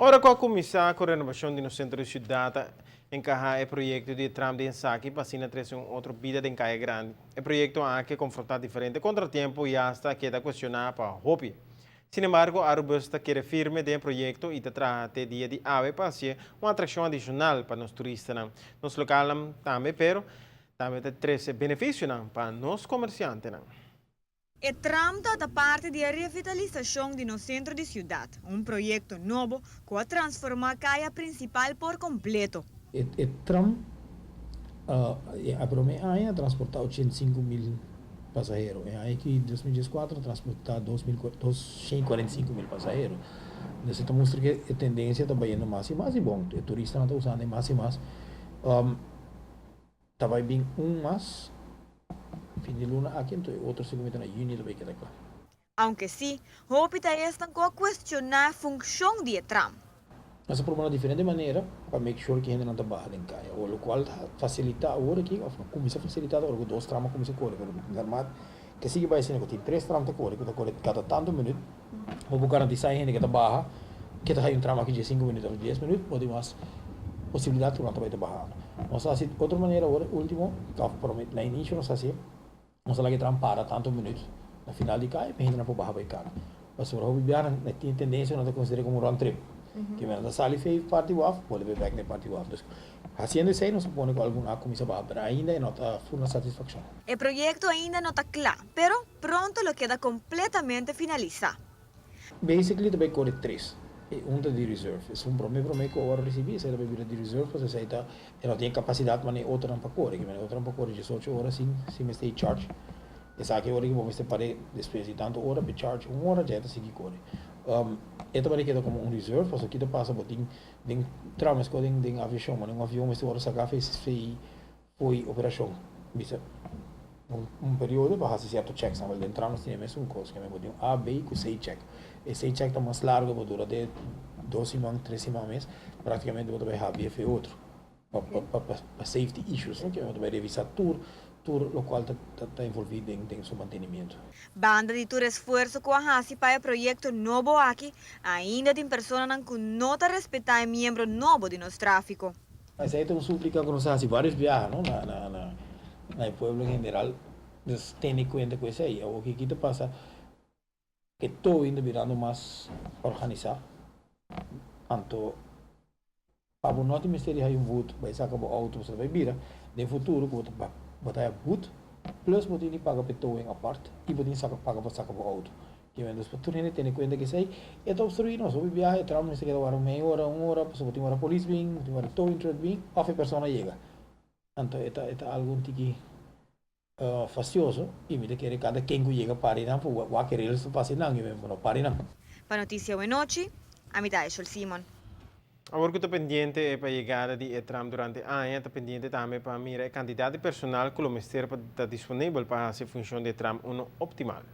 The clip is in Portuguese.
Ora, com a Comissão de Renovação do Centro de Cidade, encaja o projeto de tram de Ensaki para assim trazer outra vida de Caia Grande. O projeto há que confrontar diferentes contratempos e hasta queda questionar para Hopi. Sin embargo, a Robusta quer firme do projeto e trata dia de ave para ser uma atração adicional para os turistas. Nos local também, pero também traz benefícios para os comerciantes. E tram da parte da revitalização do centro da cidade, projeto novo que vai transformar a caia principal por completo. O tram, a primeira ano, transportar 85 mil passageiros. E aí que em 2014 transportar 245 mil passageiros. Isso mostra que a tendência está indo mais e mais e bom. O turista não está usando mais e mais. Está bem mais. Fim de luna aqui, então outro segmento na junho também queda claro. Aunque sim, Hopita estão a questionar a função do tram. Nós propomos de diferente maneira para make sure que a gente não trabalha em caia. O qual facilita agora aqui, começa a facilitar agora com dois tramas começa a correr. Normal, que siga vai ser que tem três tramas que corre cada tanto minuto. Vou garantizar a gente que trabalha, que está aí trama aqui de 5 minutos ou 10 minutos, pode mais possibilidade que não vai trabalhar. Nós assim outra maneira agora, último, que promete na início nós assim, nós lá que tram para tanto minutos. Na final de caia, a gente não pode barrar para cá. Mas o viajar tem tendência não considera como round trip. Que menos sali fez parte do AF, pode ver back na parte do AF. Haciendo isso aí, não supõe que alguma comissão vai abrir ainda e não está full satisfação. O projeto ainda não está claro, pero pronto lo queda completamente finalizado. Basically, também corre três. Um de reserve. É primeiro que eu agora recebi, esse é de reserve, porque você não tem capacidade, mas outra não para correr. Que outra não para correr 18 horas sem me stay charge. Essa aqui agora que vou me para depois de tanto hora, para charge 1 hora, já está seguir correr. Esta vai quedar como reserve, porque aqui passa por tem traumas que tem aviação, mas um avião este hora sacar foi operação. Bisa período para fazer certo checks, mas dentro nós temos coisa que é mesmo A, B e C check. E C check está mais largo, para durar de 2 semanas, 3 semanas, praticamente vai haver BF outro. Para safety issues, que vai revisar tudo o qual está envolvido em seu mantenimento. Banda de todo esforço que a para o projeto novo aqui, ainda tem pessoas que não respeitam membro novo de nosso tráfico. Mas aí tem uma súplica que nós fazemos vários viagens, não? No pueblo em geral, eles têm conta com isso aí. O que aqui passa que estou indo virando mais organizado. Então, para o nosso ministério aí voto, vai sacar o auto, você vai virar. No futuro, que vai botar voto, plus você tem que pagar para todo em parte e você tem que pagar para sacar o auto. Que vem depois, tu tem conta que isso aí, é está obstruindo, nós vamos viajar, entramos nesse que agora meia hora, 1 hora, depois você tem uma polícia bem, tem uma tow intro bem, a pessoa chega. Então, é algo que facioso e me quer cada quem chega para ir, não, vai querer eles passar não, que não para não. Para notícia de noite, a mitad de Sol Simon. Agora que estou pendente para a chegada de tram durante a ano, estou pendente também para mirar a quantidade de personal que o Ministério está disponível para a função de tram optimal.